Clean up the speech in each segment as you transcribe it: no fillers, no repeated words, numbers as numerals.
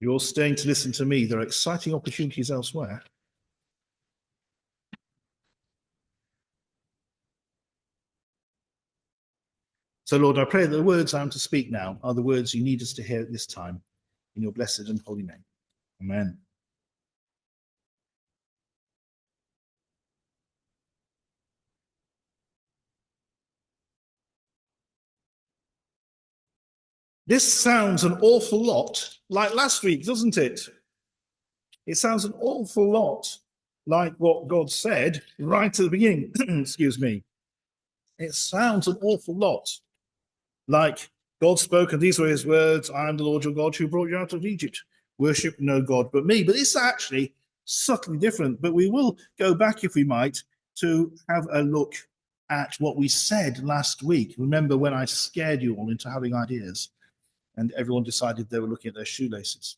You're staying to listen to me. There are exciting opportunities elsewhere. So, Lord, I pray that the words I am to speak now are the words you need us to hear at this time. In your blessed and holy name. Amen. This sounds an awful lot like last week, doesn't it? It sounds an awful lot like what God said right at the beginning. Excuse me. It sounds an awful lot like God spoke, and these were his words: I am the Lord your God who brought you out of Egypt. Worship no God but me. But it's actually subtly different. But we will go back, if we might, to have a look at what we said last week. Remember when I scared you all into having ideas and everyone decided they were looking at their shoelaces?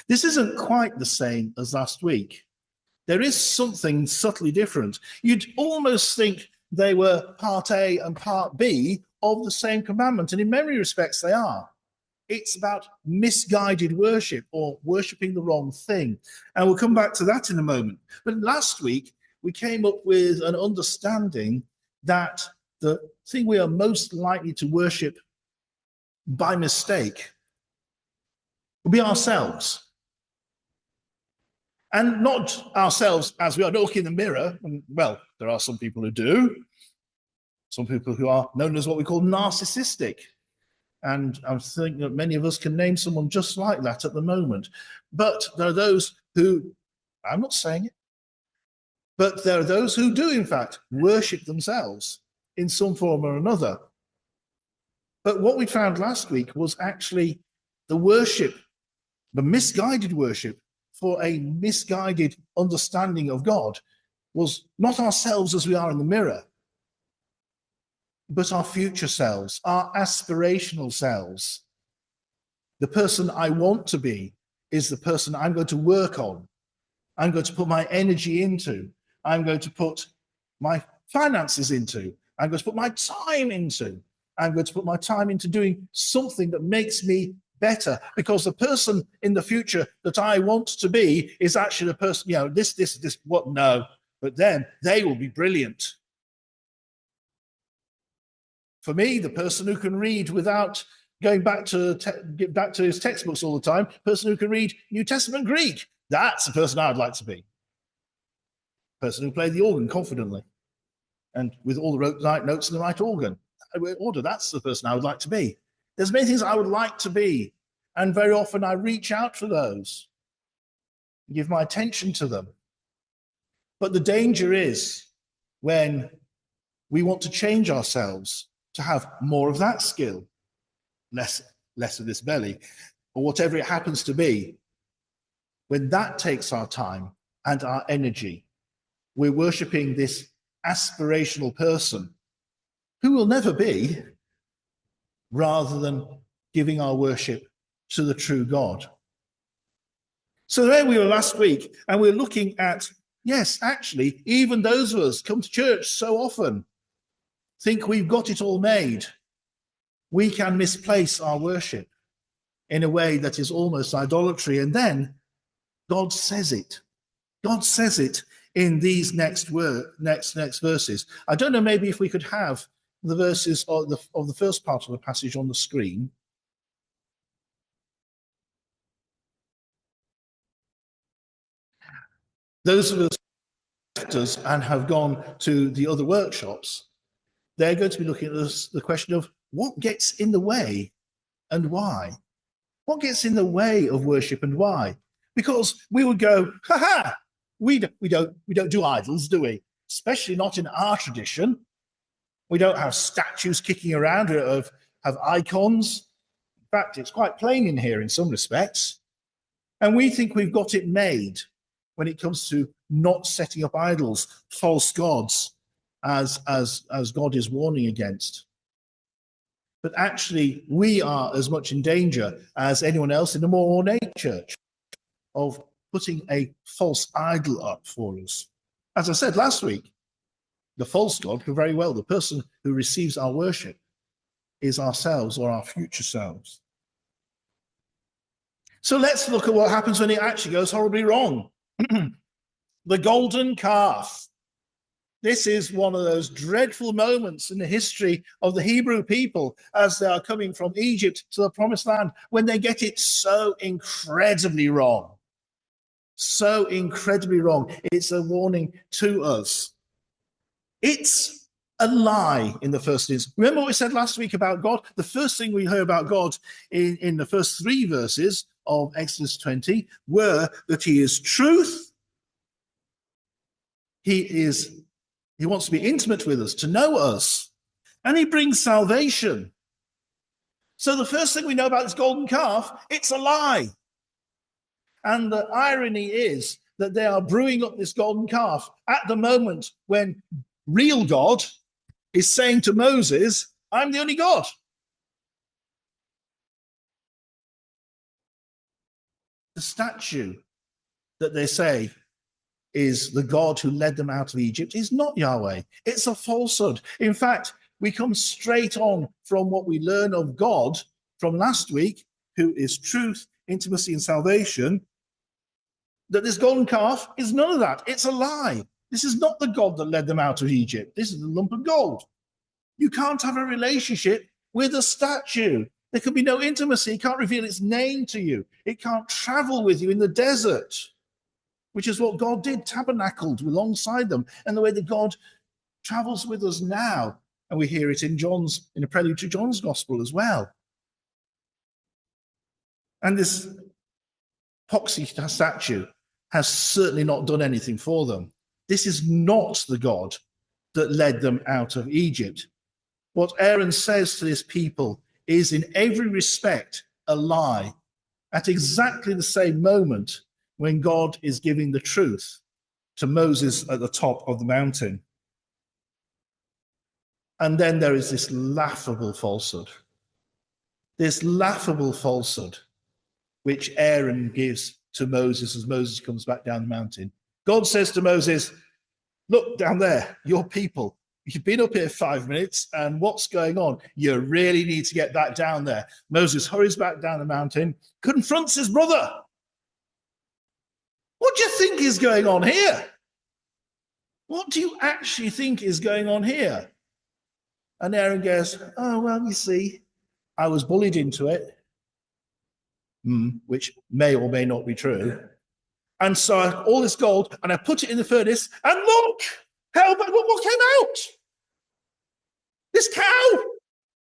This isn't quite the same as last week. There is something subtly different. You'd almost think they were part A and part B of the same commandment, and in many respects they are. It's about misguided worship or worshipping the wrong thing. And we'll come back to that in a moment. But last week, we came up with an understanding that the thing we are most likely to worship by mistake will be ourselves. And not ourselves as we are looking in the mirror. And, well, there are some people who do. Some people who are known as what we call narcissistic. And I think that many of us can name someone just like that at the moment. But there are those who, I'm not saying it, but there are those who do, in fact, worship themselves in some form or another. But what we found last week was actually the worship, the misguided worship for a misguided understanding of God was not ourselves as we are in the mirror, but our future selves, our aspirational selves. The person I want to be is the person I'm going to work on. I'm going to put my energy into. I'm going to put my finances into. I'm going to put my time into. I'm going to put my time into doing something that makes me better, because the person in the future that I want to be is actually the person, no, but then they will be brilliant. For me, the person who can read without going back to his textbooks all the time, person who can read New Testament Greek, that's the person I'd like to be. Person who played the organ confidently and with all the right notes in the right order, that's the person I would like to be. There's many things I would like to be, and very often I reach out for those, give my attention to them. But the danger is when we want to change ourselves to have more of that skill, less of this belly, or whatever it happens to be. When that takes our time and our energy, we're worshipping this aspirational person who will never be, rather than giving our worship to the true God. So there we were last week, and we're looking at, yes, actually, even those of us come to church so often, think we've got it all made. We can misplace our worship in a way that is almost idolatry. And then God says it. God says it in these next verses. I don't know, maybe if we could have the verses of the first part of the passage on the screen. Those of us and have gone to the other workshops, they're going to be looking at the question of what gets in the way and why. What gets in the way of worship and why? Because we would go, we don't do idols, do we? Especially not in our tradition. We don't have statues kicking around have icons. In fact, it's quite plain in here in some respects. And we think we've got it made when it comes to not setting up idols, false gods, as God is warning against. But actually, we are as much in danger as anyone else in a more ornate church of putting a false idol up for us. As I said last week, the false God could very well, the person who receives our worship, is ourselves or our future selves. So let's look at what happens when it actually goes horribly wrong. The golden calf. This is one of those dreadful moments in the history of the Hebrew people as they are coming from Egypt to the promised land, when they get it so incredibly wrong. So incredibly wrong. It's a warning to us. It's a lie in the first instance. Remember what we said last week about God? The first thing we heard about God in the first 3 verses of Exodus 20 were that he is truth. He wants to be intimate with us, to know us, and he brings salvation. So the first thing we know about this golden calf, it's a lie. And the irony is that they are brewing up this golden calf at the moment when real God is saying to Moses, I'm the only God. The statue that they say is the God who led them out of Egypt is not Yahweh. It's a falsehood. In fact, we come straight on from what we learn of God from last week, who is truth, intimacy, and salvation, that this golden calf is none of that. It's a lie. This is not the God that led them out of Egypt. This is a lump of gold. You can't have a relationship with a statue. There can be no intimacy. It can't reveal its name to you. It can't travel with you in the desert, which is what God did, tabernacled alongside them, and the way that God travels with us now. And we hear it in the prelude to John's gospel as well. And this epoxy statue has certainly not done anything for them. This is not the God that led them out of Egypt. What Aaron says to this people is in every respect a lie at exactly the same moment when God is giving the truth to Moses at the top of the mountain. And then there is this laughable falsehood. This laughable falsehood which Aaron gives to Moses as Moses comes back down the mountain. God says to Moses, look down there, your people. You've been up here 5 minutes, and what's going on? You really need to get back down there. Moses hurries back down the mountain, confronts his brother. What do you think is going on here? What do you actually think is going on here? And Aaron goes, oh, well, you see, I was bullied into it, which may or may not be true. And so all this gold, and I put it in the furnace, and look, what came out? This cow.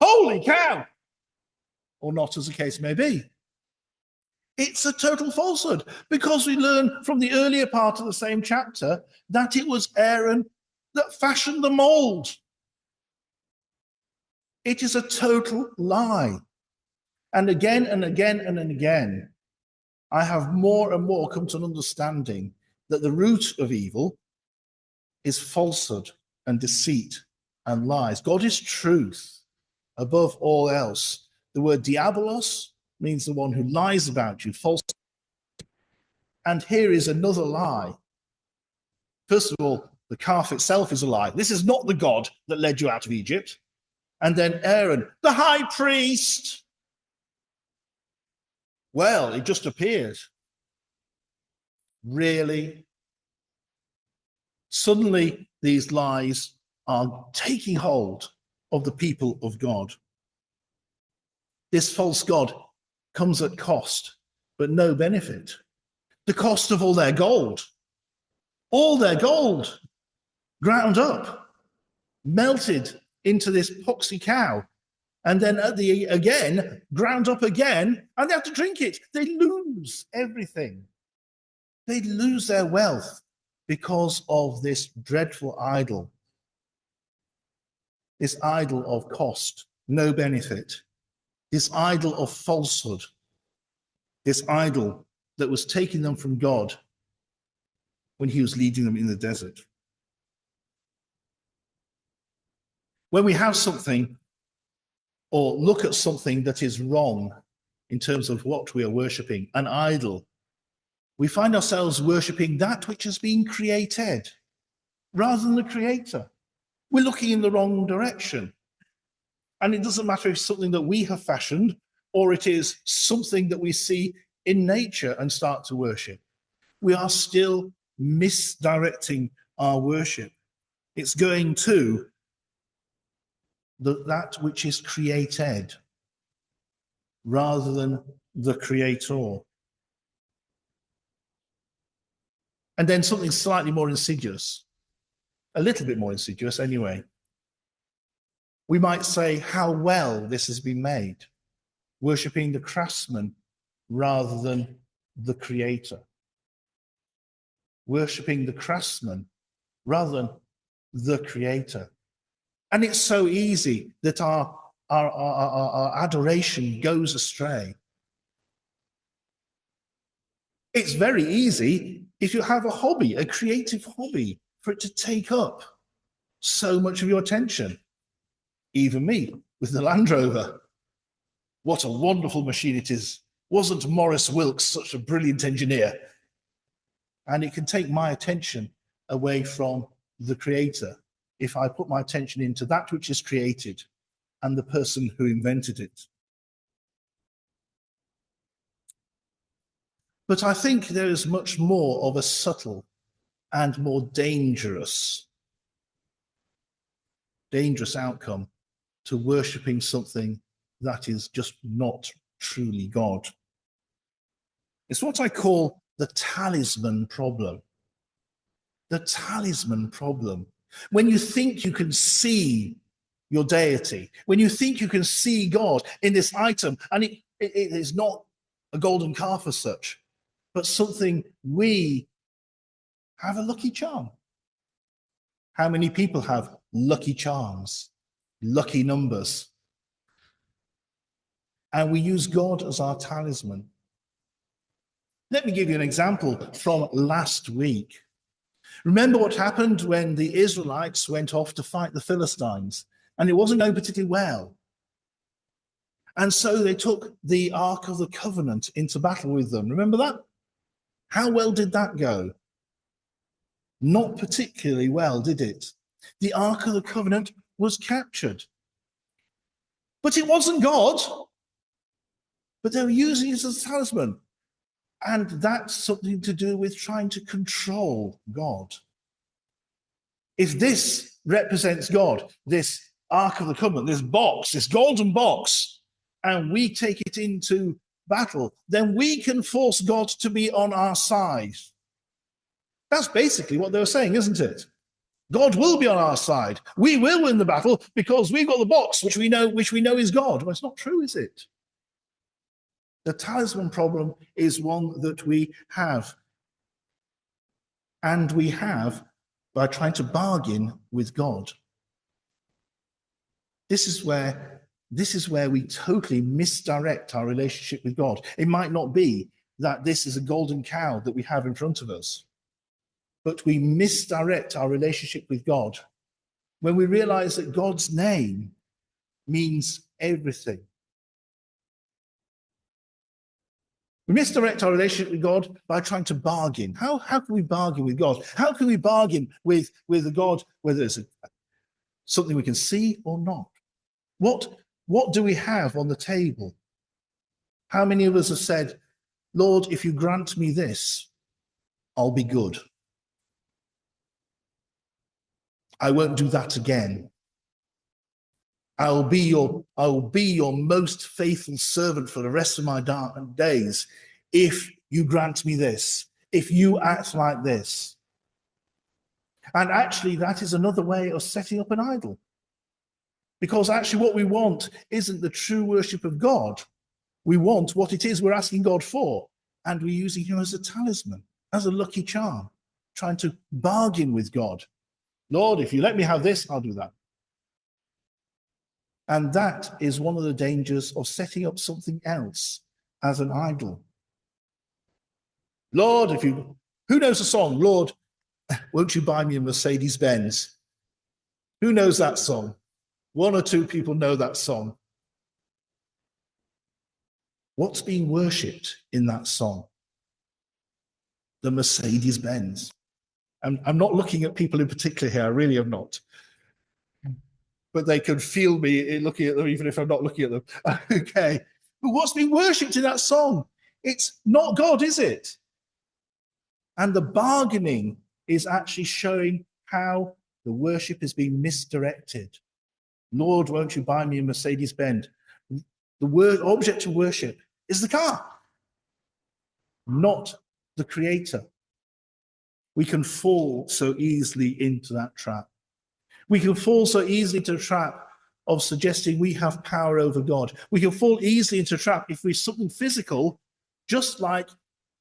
Holy cow. Or not, as the case may be. It's a total falsehood, because we learn from the earlier part of the same chapter that it was Aaron that fashioned the mold. It is a total lie. And again and again and again, I have more and more come to an understanding that the root of evil is falsehood and deceit and lies. God is truth above all else. The word diabolos means the one who lies about you, false. And here is another lie. First of all, the calf itself is a lie. This is not the God that led you out of Egypt. And then Aaron, the high priest. Well, it just appears. Really? Suddenly, these lies are taking hold of the people of God. This false God comes at cost, but no benefit. The cost of all their gold, ground up, melted into this poxy cow, and then again, ground up again, and they have to drink it. They lose everything. They lose their wealth because of this dreadful idol. This idol of cost, no benefit. This idol of falsehood. This idol that was taking them from God when he was leading them in the desert. When we have something or look at something that is wrong in terms of what we are worshipping, an idol, we find ourselves worshipping that which has been created rather than the creator. We're looking in the wrong direction. And it doesn't matter if it's something that we have fashioned or it is something that we see in nature and start to worship, we are still misdirecting our worship. It's going to that which is created rather than the creator. And then something slightly more insidious, a little bit more insidious anyway. We might say how well this has been made, worshipping the craftsman rather than the creator. Worshipping the craftsman rather than the creator. And it's so easy that our adoration goes astray. It's very easy if you have a hobby, a creative hobby, for it to take up so much of your attention. Even me with the Land Rover. What a wonderful machine it is. Wasn't Maurice Wilks such a brilliant engineer? And it can take my attention away from the creator if I put my attention into that which is created and the person who invented it. But I think there is much more of a subtle and more dangerous outcome to worshipping something that is just not truly God. It's what I call the talisman problem. The talisman problem. When you think you can see your deity, when you think you can see God in this item, and it is not a golden calf as such, but something we have a lucky charm. How many people have lucky charms, lucky numbers? And we use God as our talisman. Let me give you an example from last week. Remember what happened when the Israelites went off to fight the Philistines, and it wasn't going particularly well. And so they took the Ark of the Covenant into battle with them. Remember that? How well did that go? Not particularly well, did it? The Ark of the Covenant was captured. But it wasn't God. But they were using it as a talisman. And that's something to do with trying to control God. If this represents God, this Ark of the Covenant, this box, this golden box, and we take it into battle, then we can force God to be on our side. That's basically what they were saying, isn't it? God will be on our side. We will win the battle because we've got the box, which we know is God. Well, it's not true, is it? The talisman problem is one that we have. And we have by trying to bargain with God. This is where we totally misdirect our relationship with God. It might not be that this is a golden cow that we have in front of us, but we misdirect our relationship with God when we realize that God's name means everything. We misdirect our relationship with God by trying to bargain. How can we bargain with God? How can we bargain with a God, whether it's something we can see or not? What do we have on the table? How many of us have said, Lord, if you grant me this, I'll be good. I won't do that again. I'll be your most faithful servant for the rest of my days if you grant me this, if you act like this. And actually, that is another way of setting up an idol. Because actually what we want isn't the true worship of God. We want what it is we're asking God for. And we're using him as a talisman, as a lucky charm, trying to bargain with God. Lord, if you let me have this, I'll do that. And that is one of the dangers of setting up something else as an idol. Lord, who knows the song, Lord, won't you buy me a Mercedes Benz? Who knows that song? One or two people know that song. What's being worshipped in that song? The Mercedes Benz. I'm not looking at people in particular here, I really am not. But they can feel me looking at them, even if I'm not looking at them. Okay. But what's being worshipped in that song? It's not God, is it? And the bargaining is actually showing how the worship is being misdirected. Lord, won't you buy me a Mercedes-Benz? The object of worship is the car, not the creator. We can fall so easily into that trap. We can fall so easily to the trap of suggesting we have power over God. We can fall easily into a trap if we're something physical, just like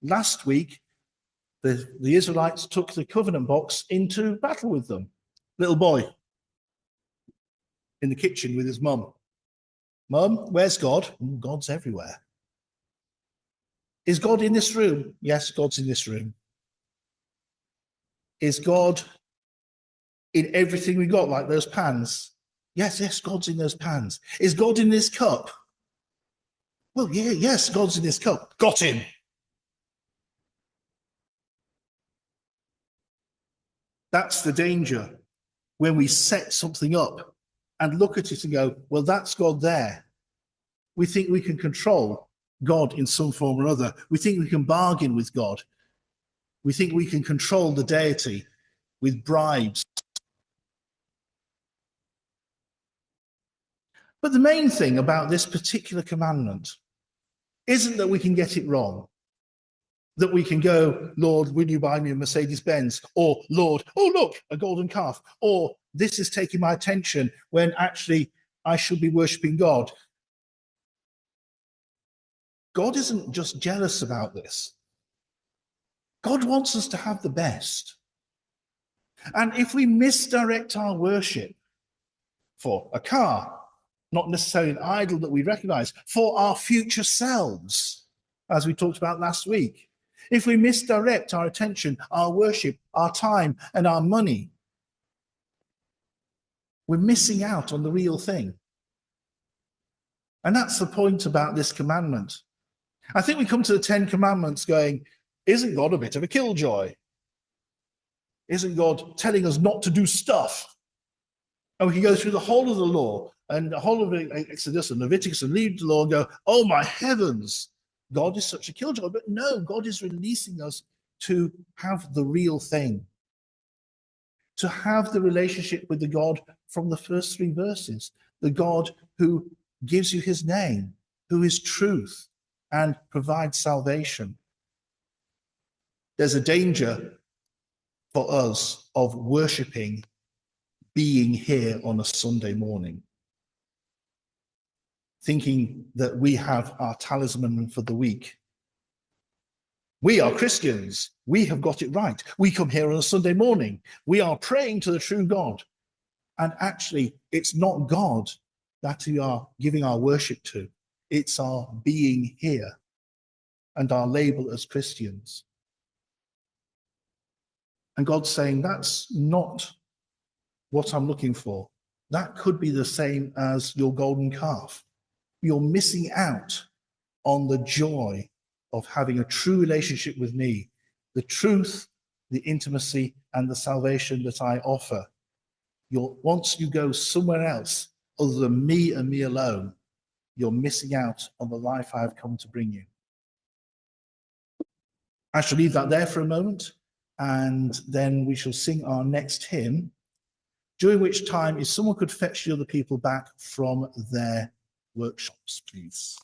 last week, the Israelites took the covenant box into battle with them. Little boy in the kitchen with his mum. Mum, where's God? God's everywhere. Is God in this room? Yes, God's in this room. Is God in everything we got, like those pans? Yes, God's in those pans. Is God in this cup? Well, yes, God's in this cup. Got him. That's the danger when we set something up and look at it and go, well, that's God there. We think we can control God in some form or other. We think we can bargain with God. We think we can control the deity with bribes. But the main thing about this particular commandment isn't that we can get it wrong, that we can go, Lord, will you buy me a Mercedes-Benz? Or, Lord, oh, look, a golden calf. Or, this is taking my attention when actually I should be worshipping God. God isn't just jealous about this. God wants us to have the best. And if we misdirect our worship for a car, not necessarily an idol that we recognize, for our future selves, as we talked about last week, if we misdirect our attention, our worship, our time, and our money, we're missing out on the real thing. And that's the point about this commandment. I think we come to the 10 Commandments going, isn't God a bit of a killjoy? Isn't God telling us not to do stuff? And we can go through the whole of the law and the whole of Exodus and Leviticus and read the law and go, oh my heavens, God is such a killjoy. But no, God is releasing us to have the real thing, to have the relationship with the God from the first 3 verses, the God who gives you his name, who is truth and provides salvation. There's a danger for us of worshipping being here on a Sunday morning, thinking that we have our talisman for the week. We are Christians. We have got it right. We come here on a Sunday morning. We are praying to the true God. And actually, it's not God that we are giving our worship to. It's our being here and our label as Christians. And God's saying, that's not what I'm looking for. That could be the same as your golden calf. You're missing out on the joy of having a true relationship with me, the truth, the intimacy, and the salvation that I offer. Once you go somewhere else other than me and me alone, you're missing out on the life I have come to bring you. I shall leave that there for a moment, and then we shall sing our next hymn, during which time, if someone could fetch the other people back from their workshops, please.